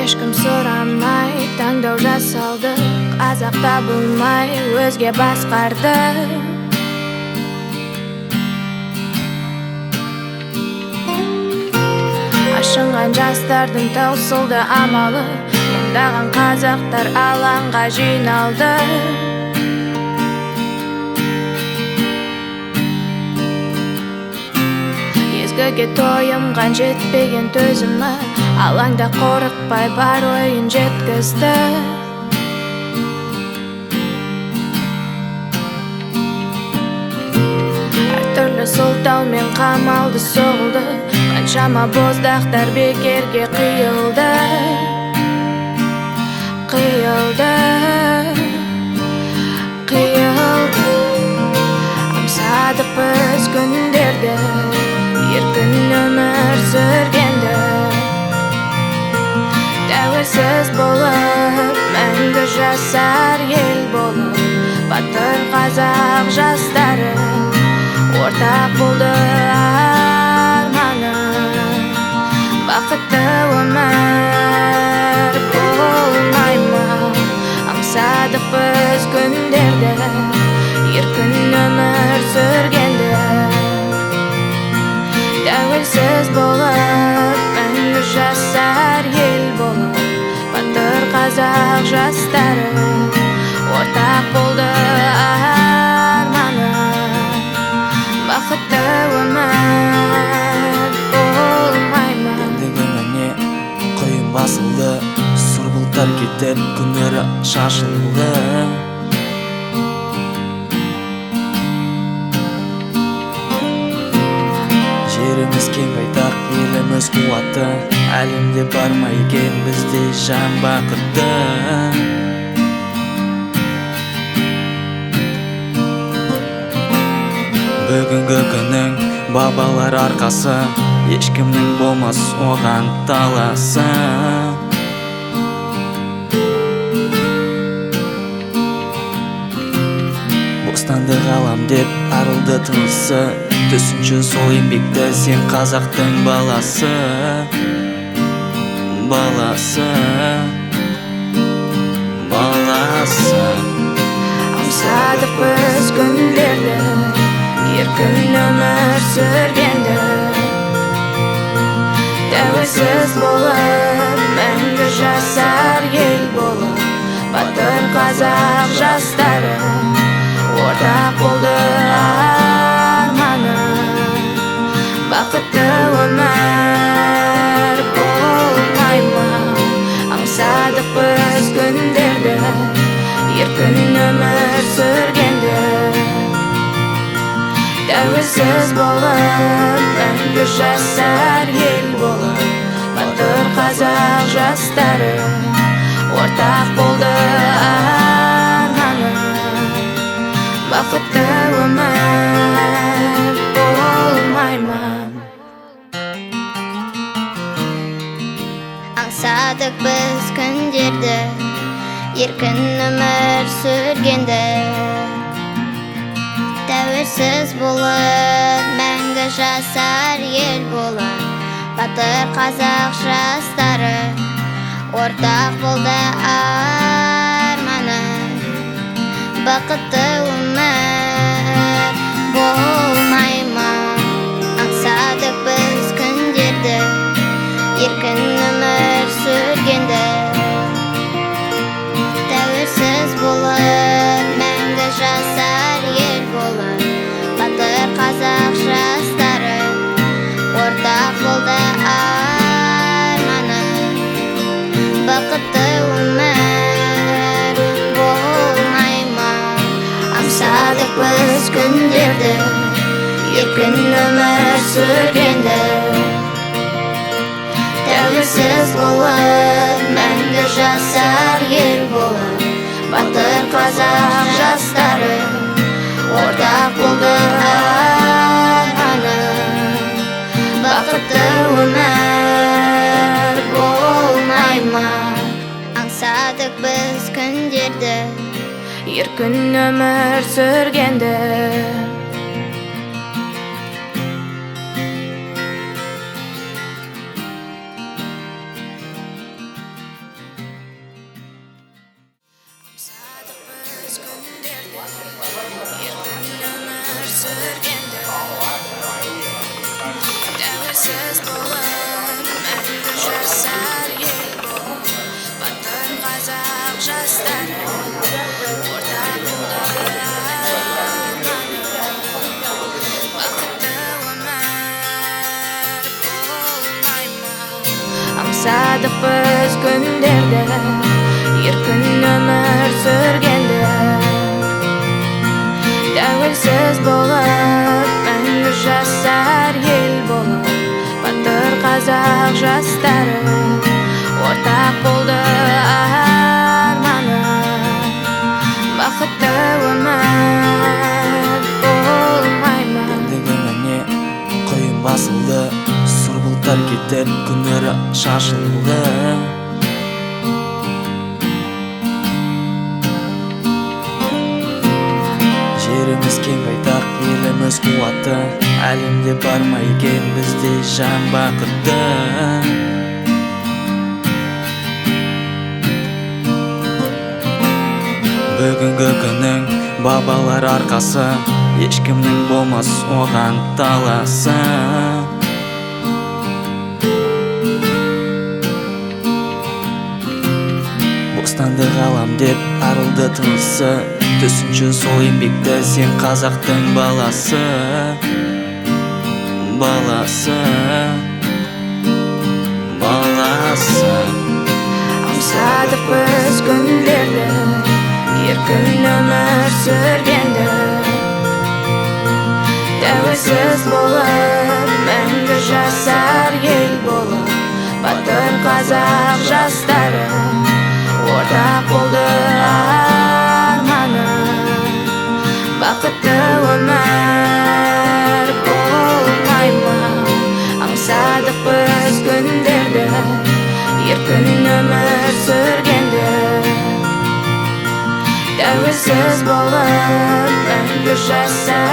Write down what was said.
Ешкім сұрамай таңдау жасалды, қазақта болмай өзге басқарды. Ашынған жастардың таусылды амалы, мыңдаған қазақтар алаңға жиналды. Езгіге тойымған жетпеген төзімі, алаңда қорықпай бар ойын жеткізді. Әртүрлі сылтаумен қамалды соғылды, қаншама боздақтар бекерге қиылды. Аңсадық біз күндерді, еркін өмір сүргенді. Тәуелсіз болып, мәңгі жасар ел болып, батыр қазақ жастары ортақ болды арманы. Бақытты өмір болмай ма? Аңсадық біз күндерді, еркін өмір сүргенді. Тәуелсіз болып, мәңгі жасар ел болып, батыр қазақ жастары ортақ болды арманы. Бақытты өмір болмай ма? Ендігі міне құйын басылды, сұр бұлттар кетіп күндері шашылды. Жеріміз кең байтақ, еліміз қуатты, әлемде бар ма екен бізде жан бақытты. Бүгінгі күнің бабалар арқасы, ешкімнің болмас оған таласы. Бостандық алам деп арылды тынысы, түсінші сол еңбекті сен қазақтың баласы. Аңсадық біз күндерді, еркін өмір сүргенді. Тәуелсіз болып, мәңгі жасар ел болып, батыр қазақ жастары ортақ болды арманы. Бақытты өмір болмай ма? Аңсадық біз күндерді, еркін өмір сүргенді. Тәуелсіз болып, мәңгі жасар ел болып, батыр қазақ жастары ортақ болды арманы. Бақытты өмір болмай ма? Аңсадық біз күндерді, еркін өмір сүргенді. Тәуелсіз болып, мәңгі жасар ел болып, батыр қазақ жастары ортақ болды арманы. Бақытты өмір болмай ма? Аңсадық біз күндерді, еркін өмір сүргенді. Тәуелсіз болып, мәңгі жасар ел болып, батыр қазақ жастары ортақ болды арманы. Бақытты өмір күндерді, еркін өмір сүргенді. Тәуелсіз болып, мәңгі жасар ел болып, батыр қазақ жастары ортақ болды арманы. Бақытты өмір болмай ма? Аңсадық біз күндерді, еркін өмір сүргенді. Тәуелсіз болып, мәңгі жасар ел болып, батыр қазақ жастары ортақ болды арманы. Бақытты өмір болмай ма? Аңсадық біз күндерді, еркін өмір сүргенді. Тәуелсіз болып, мәңгі жасар ел болып, батыр қазақ жастары ортақ болды арманы. Бақытты өмір болмай ма? Ендігі міне құйын басылды, сұр бұлттар кетіп күндері шашылды. Жеріміз кең байтақ, еліміз қуатты, әлемде бар ма екен бізде жан бақытты. Бүгінгі күннің бабалар арқасы, ешкімнің болмас оған таласы. Бостандық алам деп арылды тынысы, түсінші сол еңбекті сен қазақтың баласы. Баласы, баласы. Аңсадық біз күндерді, еркін өмір сүргенді. Тәуелсіз болып, мәңгі жасар ел болып, батыр қазақ жастары ортақ болды арманы. Бақытты өмір болмай ма? Аңсадық біз күндерді, еркін өмір сүргенді. Тәуелсіз болып, мәңгі жасар